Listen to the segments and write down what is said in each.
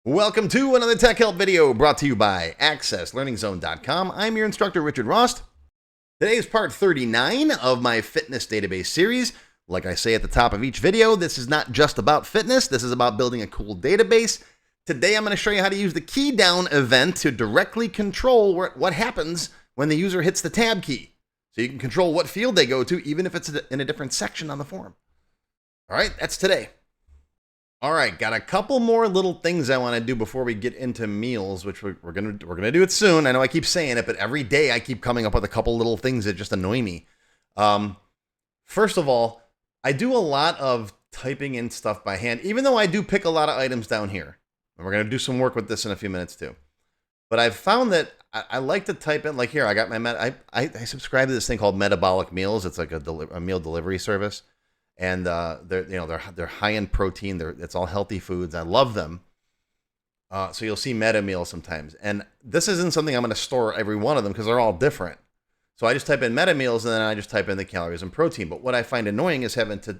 Welcome to another Tech Help video brought to you by AccessLearningZone.com. I'm your instructor, Richard Rost. Today is part 39 of my fitness database series. Like I say at the top of each video, this is not just about fitness. This is about building a cool database. Today, I'm going to show you how to use the keydown event to directly control what happens when the user hits the tab key. So you can control what field they go to, even if it's in a different section on the form. All right, that's today. All right, got a couple more little things I want to do before we get into meals, which we're gonna do it soon. I know I keep saying it, but every day I keep coming up with a couple little things that just annoy me. First of all, I do a lot of typing in stuff by hand, even though I do pick a lot of items down here. And we're gonna do some work with this in a few minutes too. But I've found that I like to type in, like here, I got my I subscribe to this thing called Metabolic Meals. It's like a meal delivery service. And they're high in protein. It's all healthy foods. I love them. So you'll see meta meals sometimes. And this isn't something I'm going to store every one of them because they're all different. So I just type in meta meals and then I just type in the calories and protein. But what I find annoying is having to,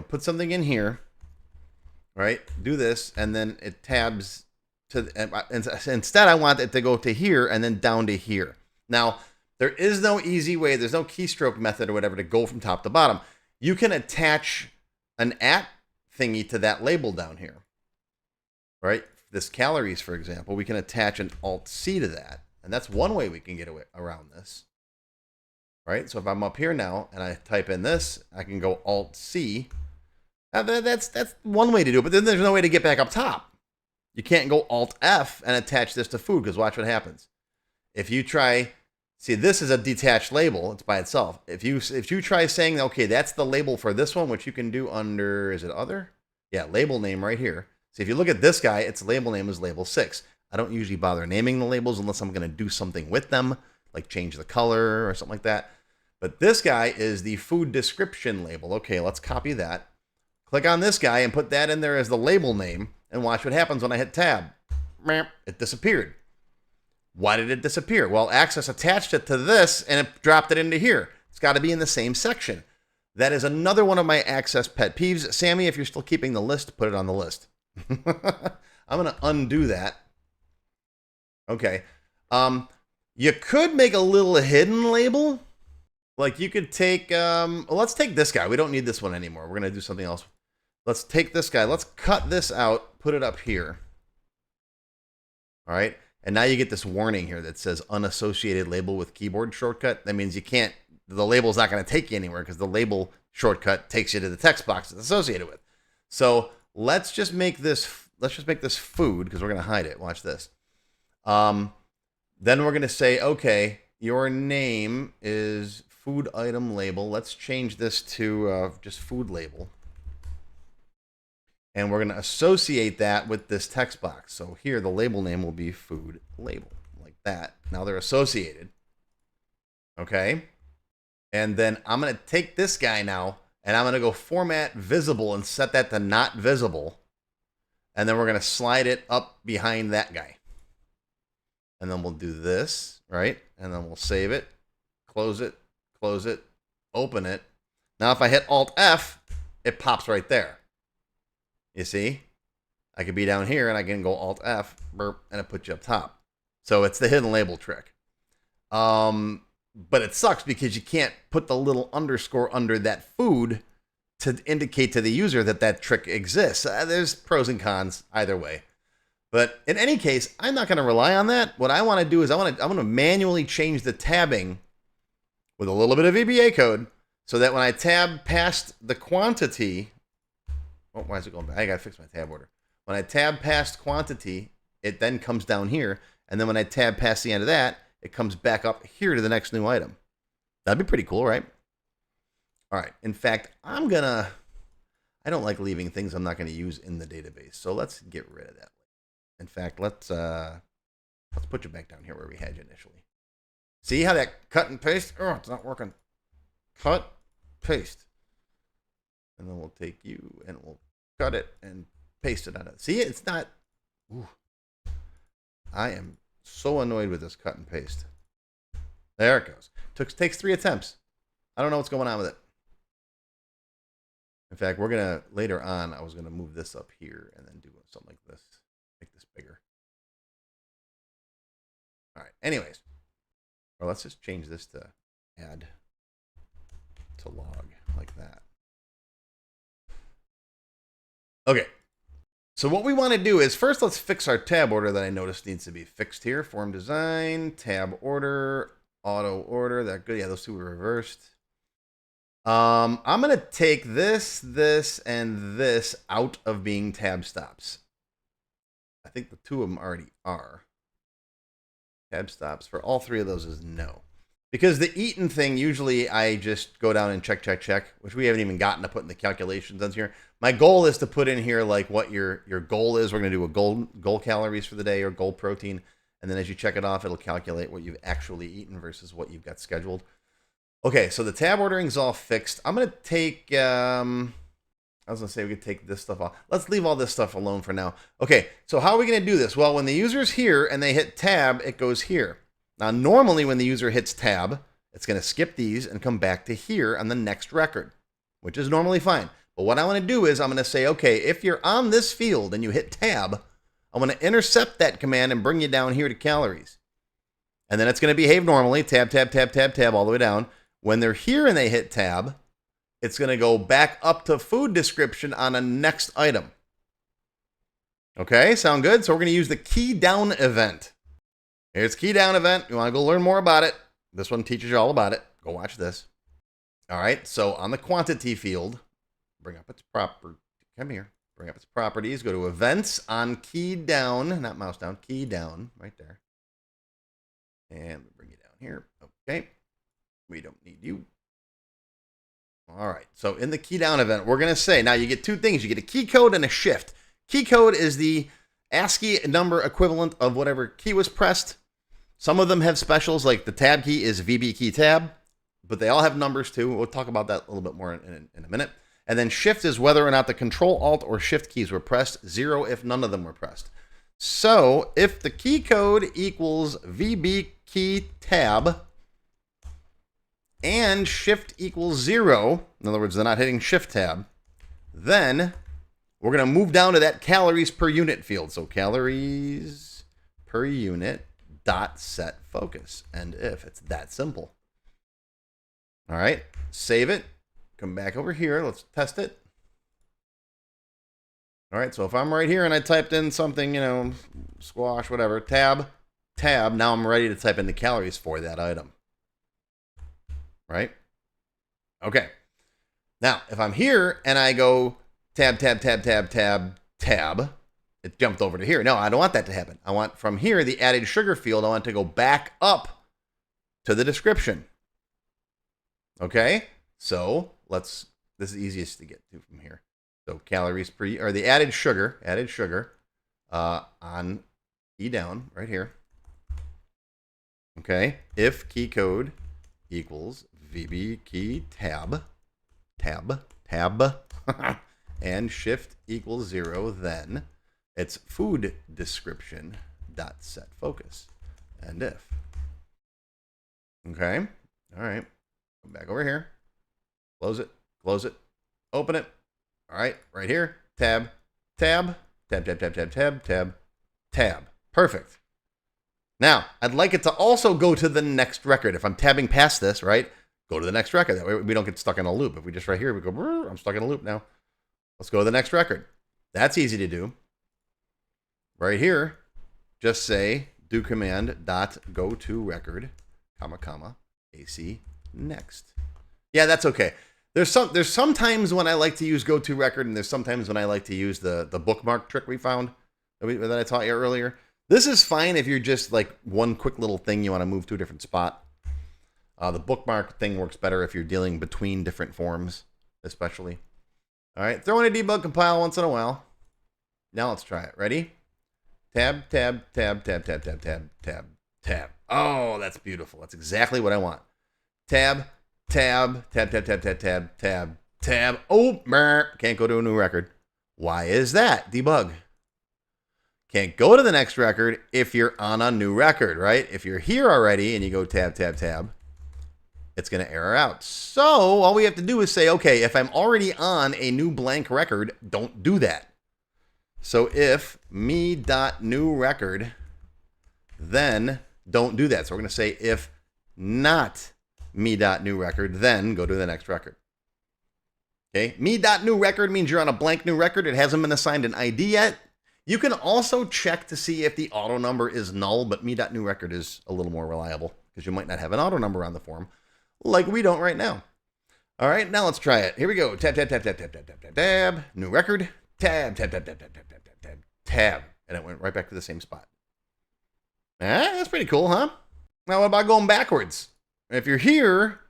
put something in here, right? Do this, and then it tabs to. And instead, I want it to go to here and then down to here. Now there is no easy way. There's no keystroke method or whatever to go from top to bottom. You can attach an @ thingy to that label down here, right? This calories, for example, we can attach an Alt-C to that. And that's one way we can get around this, right? So if I'm up here now and I type in this, I can go Alt-C. That's one way to do it, but then there's no way to get back up top. You can't go Alt-F and attach this to food because watch what happens. If you try... See, this is a detached label. It's by itself. If you try saying, okay, that's the label for this one, which you can do under, is it other? Yeah, label name right here. So if you look at this guy, its label name is label 6. I don't usually bother naming the labels unless I'm going to do something with them, like change the color or something like that. But this guy is the food description label. Okay, let's copy that. Click on this guy and put that in there as the label name, and watch what happens when I hit tab. It disappeared. Why did it disappear? Well, Access attached it to this and it dropped it into here. It's got to be in the same section. That is another one of my Access pet peeves. Sammy, if you're still keeping the list, put it on the list. I'm going to undo that. Okay. You could make a little hidden label. Like you could take, let's take this guy. We don't need this one anymore. We're going to do something else. Let's take this guy. Let's cut this out, put it up here. All right. And now you get this warning here that says unassociated label with keyboard shortcut. That means you can't, the label's not going to take you anywhere because the label shortcut takes you to the text box it's associated with. So let's just make this food because we're going to hide it. Watch this. Then we're going to say, okay, your name is food item label. Let's change this to just food label. And we're going to associate that with this text box. So here, the label name will be food label, like that. Now they're associated. Okay. And then I'm going to take this guy now, and I'm going to go format visible and set that to not visible. And then we're going to slide it up behind that guy. And then we'll do this, right? And then we'll save it, close it, open it. Now if I hit Alt-F, it pops right there. You see, I could be down here and I can go Alt-F, burp, and it puts you up top. So it's the hidden label trick. But it sucks because you can't put the little underscore under that food to indicate to the user that that trick exists. There's pros and cons either way. But in any case, I'm not going to rely on that. What I want to do is I want to manually change the tabbing with a little bit of VBA code so that when I tab past the quantity... Oh, why is it going back? I got to fix my tab order. When I tab past quantity, it then comes down here. And then when I tab past the end of that, it comes back up here to the next new item. That'd be pretty cool, right? All right. In fact, I don't like leaving things I'm not going to use in the database. So let's get rid of that. In fact, let's put you back down here where we had you initially. See how that cut and paste? Oh, it's not working. Cut, paste. And then we'll take you and we'll cut it and paste it on it. See, it's not. Ooh. I am so annoyed with this cut and paste. There it goes. Takes 3 attempts. I don't know what's going on with it. In fact, we're going to, later on, I was going to move this up here and then do something like this. Make this bigger. All right. Anyways, or let's just change this to add to log like that. Okay. So what we want to do is first let's fix our tab order that I noticed needs to be fixed here. Form design, tab order, auto order. That good. Yeah, those two were reversed. I'm going to take this, and this out of being tab stops. I think the two of them already are. Tab stops for all three of those is no. Because the eaten thing, usually I just go down and check, which we haven't even gotten to put in the calculations on here. My goal is to put in here like what your goal is. We're going to do a goal calories for the day or goal protein. And then as you check it off, it'll calculate what you've actually eaten versus what you've got scheduled. Okay, so the tab ordering is all fixed. I'm going to take, I was going to say we could take this stuff off. Let's leave all this stuff alone for now. Okay, so how are we going to do this? Well, when the user's here and they hit tab, it goes here. Now, normally when the user hits tab, it's going to skip these and come back to here on the next record, which is normally fine. But what I want to do is I'm going to say, okay, if you're on this field and you hit tab, I'm going to intercept that command and bring you down here to calories. And then it's going to behave normally, tab, all the way down. When they're here and they hit tab, it's going to go back up to food description on a next item. Okay, sound good? So we're going to use the keydown event. Here's keydown event. You want to go learn more about it? This one teaches you all about it. Go watch this. All right, so on the quantity field, bring up its bring up its properties, go to events on keydown, not mouse down, keydown, right there. And bring you down here. Okay. We don't need you. All right. So in the keydown event, we're going to say, now you get two things. You get a key code and a shift. Key code is the ASCII number equivalent of whatever key was pressed. Some of them have specials, like the tab key is VB key tab, but they all have numbers too. We'll talk about that a little bit more in a minute. And then shift is whether or not the Control, Alt, or Shift keys were pressed. 0 if none of them were pressed. So if the key code equals VB key tab, and shift equals 0, in other words, they're not hitting shift tab, then we're going to move down to that calories per unit field. So calories per unit dot set focus. And if it's that simple. All right, save it. Come back over here. Let's test it. All right, so if I'm right here and I typed in something, you know, squash, whatever, tab, now I'm ready to type in the calories for that item. Right? Okay. Now, if I'm here and I go tab, it jumped over to here. No, I don't want that to happen. I want from here, the added sugar field, I want to go back up to the description. Okay? So this is easiest to get to from here. So calories per, or the added sugar on key down right here. Okay? If key code equals VB key tab, and shift equals 0, then it's food description dot set focus. And if. Okay. All right. Come back over here. Close it. Open it. All right. Right here. Tab. Perfect. Now, I'd like it to also go to the next record. If I'm tabbing past this, right, go to the next record. That way we don't get stuck in a loop. If we just right here, we go, I'm stuck in a loop now. Let's go to the next record. That's easy to do. Right here, just say do command dot go to record, AC next. Yeah, that's okay. There's sometimes when I like to use go to record, and there's sometimes when I like to use the bookmark trick we found that I taught you earlier. This is fine if you're just like one quick little thing you want to move to a different spot. The bookmark thing works better if you're dealing between different forms, especially. All right, throw in a debug compile once in a while. Now let's try it. Ready? Tab. Oh, that's beautiful. That's exactly what I want. Tab. Oh, can't go to a new record. Why is that? Debug. Can't go to the next record if you're on a new record, right? If you're here already and you go tab, it's going to error out. So all we have to do is say, okay, if I'm already on a new blank record, don't do that. So if me.newrecord, then don't do that. So we're going to say if not me.newrecord, then go to the next record. Okay, me.newrecord means you're on a blank new record. It hasn't been assigned an ID yet. You can also check to see if the auto number is null, but me.newrecord is a little more reliable because you might not have an auto number on the form like we don't right now. All right, now let's try it. Here we go. Tab, tab, tab, tab, tab, tab, tab, tab, tab. New record. Tab, tab, tab, tab, tab, tab, tab, tab, tab, tab. And it went right back to the same spot. That's pretty cool, huh? Now, what about going backwards? If you're here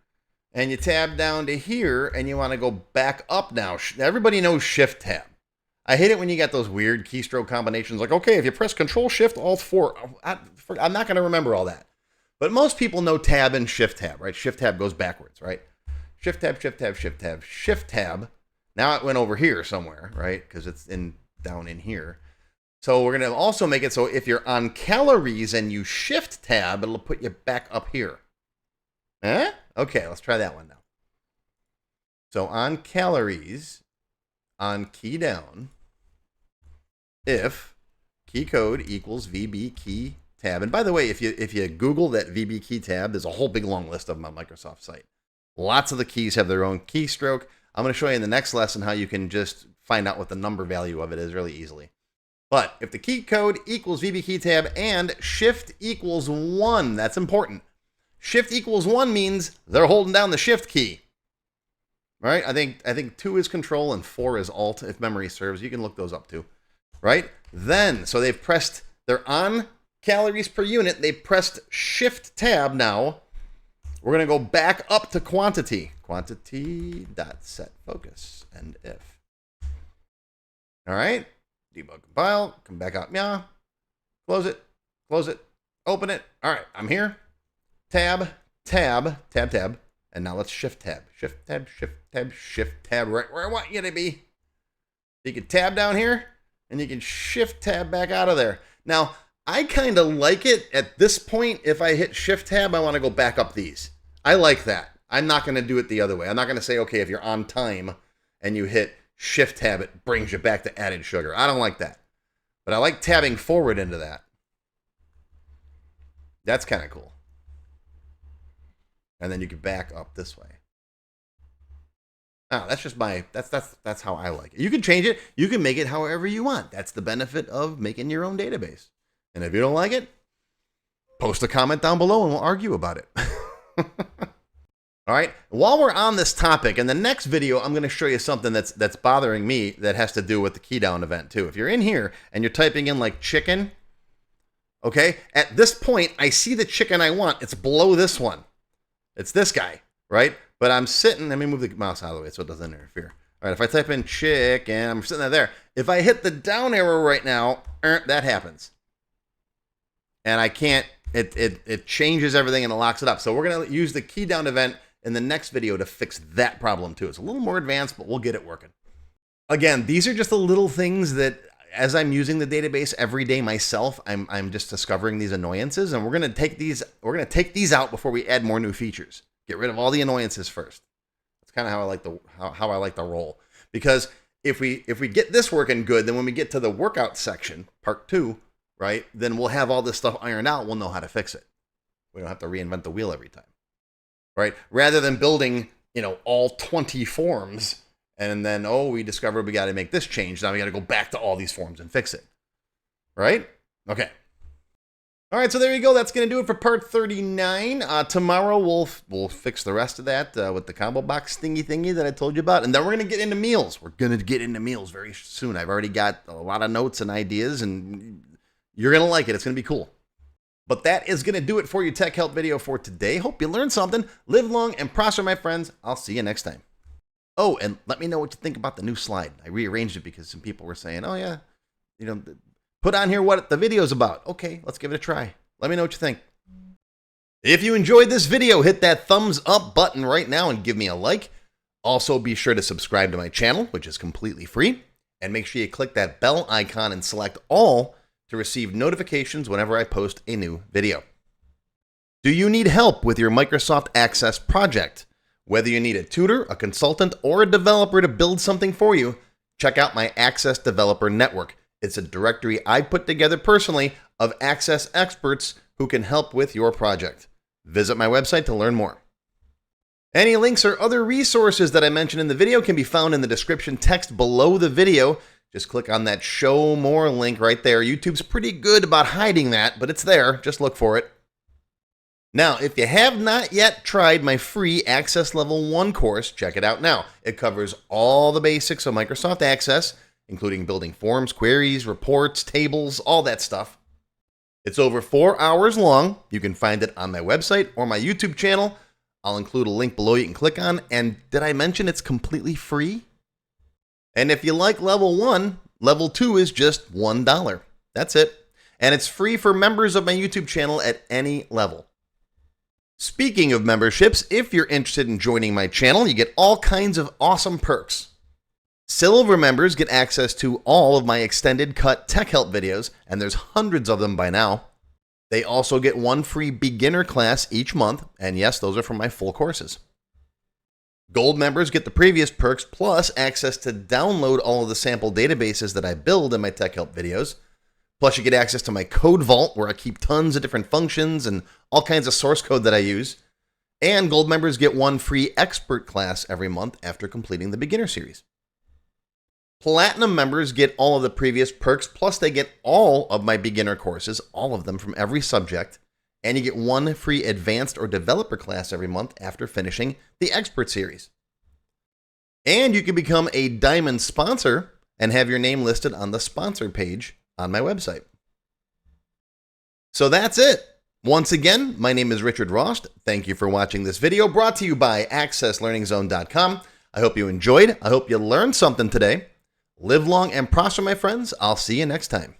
and you tab down to here and you want to go back up now, everybody knows Shift Tab. I hate it when you got those weird keystroke combinations like, okay, if you press Control Shift Alt 4, I'm not going to remember all that. But most people know Tab and Shift Tab, right? Shift Tab goes backwards, right? Shift Tab, Shift Tab, Shift Tab, Shift Tab. Now it went over here somewhere, right? Because it's down in here. So we're going to also make it so if you're on calories and you Shift Tab, it'll put you back up here. Okay, let's try that one now. So on calories, on key down, if key code equals VB key tab. And by the way, if you Google that VB key tab, there's a whole big long list of them on Microsoft site. Lots of the keys have their own keystroke. I'm going to show you in the next lesson how you can just find out what the number value of it is really easily. But if the key code equals VB key tab and shift equals 1, that's important. Shift equals 1 means they're holding down the shift key. Right? I think 2 is control and 4 is alt if memory serves. You can look those up too. Right? Then, so they're on calories per unit. They've pressed shift tab now. We're going to go back up to quantity. Quantity dot set focus and if. All right. Debug compile. Come back up. Yeah. Close it. Close it. Open it. All right. I'm here. Tab, tab, tab, tab. And now let's shift tab. Shift tab, shift tab, shift tab. Right where I want you to be. You can tab down here and you can shift tab back out of there. Now, I kind of like it at this point. If I hit shift tab, I want to go back up these. I like that. I'm not going to do it the other way. I'm not going to say, okay, if you're on time and you hit shift tab, it brings you back to added sugar. I don't like that. But I like tabbing forward into that. That's kind of cool. And then you can back up this way. That's just that's how I like it. You can change it. You can make it however you want. That's the benefit of making your own database. And if you don't like it, post a comment down below and we'll argue about it. All right. While we're on this topic, in the next video, I'm going to show you something that's bothering me that has to do with the keydown event too. If you're in here and you're typing in like chicken, okay, at this point, I see the chicken I want. It's below this one. It's this guy, right? But I'm sitting, let me move the mouse out of the way so it doesn't interfere. All right, if I type in chicken, I'm sitting there. If I hit the down arrow right now, that happens. And I can't, it changes everything and it locks it up. So we're going to use the key down event in the next video to fix that problem too. It's a little more advanced, but we'll get it working. Again, these are just the little things that as I'm using the database every day myself, I'm just discovering these annoyances, and we're going to take these out before we add more new features. Get rid of all the annoyances first. That's kind of how I like to roll. Because if we get this working good, then when we get to the workout section, part 2, right, then we'll have all this stuff ironed out. We'll know how to fix it. We don't have to reinvent the wheel every time, right? Rather than building, all 20 forms and then, we discovered we got to make this change. Now we got to go back to all these forms and fix it, right? Okay. All right, so there you go. That's going to do it for part 39. Tomorrow we'll fix the rest of that with the combo box thingy that I told you about, and then we're going to get into meals. We're going to get into meals very soon. I've already got a lot of notes and ideas, and you're going to like it. It's going to be cool. But that is going to do it for your tech help video for today. Hope you learned something. Live long and prosper, my friends. I'll see you next time. Oh, and let me know what you think about the new slide. I rearranged it because some people were saying, oh yeah, put on here what the video's about. Okay, let's give it a try. Let me know what you think. If you enjoyed this video, hit that thumbs up button right now and give me a like. Also, be sure to subscribe to my channel, which is completely free. And make sure you click that bell icon and select all to receive notifications whenever I post a new video. Do you need help with your Microsoft Access project? Whether you need a tutor, a consultant, or a developer to build something for you, check out my Access Developer Network. It's a directory I put together personally of Access experts who can help with your project. Visit my website to learn more. Any links or other resources that I mentioned in the video can be found in the description text below the video. Just click on that Show More link right there. YouTube's pretty good about hiding that, but it's there. Just look for it. Now, if you have not yet tried my free Access Level 1 course, check it out now. It covers all the basics of Microsoft Access, including building forms, queries, reports, tables, all that stuff. It's over 4 hours long. You can find it on my website or my YouTube channel. I'll include a link below you can click on. And did I mention it's completely free? And if you like Level 1, Level 2 is just $1. That's it. And it's free for members of my YouTube channel at any level. Speaking of memberships, if you're interested in joining my channel, you get all kinds of awesome perks. Silver members get access to all of my extended cut tech help videos, and there's hundreds of them by now. They also get one free beginner class each month, and yes, those are from my full courses. Gold members get the previous perks plus access to download all of the sample databases that I build in my tech help videos. Plus, you get access to my code vault where I keep tons of different functions and all kinds of source code that I use. And gold members get one free expert class every month after completing the beginner series. Platinum members get all of the previous perks, plus they get all of my beginner courses, all of them from every subject. And you get one free advanced or developer class every month after finishing the expert series. And you can become a diamond sponsor and have your name listed on the sponsor page on my website. So that's it. Once again, my name is Richard Rost. Thank you for watching this video brought to you by accesslearningzone.com. I hope you enjoyed. I hope you learned something today. Live long and prosper, my friends. I'll see you next time.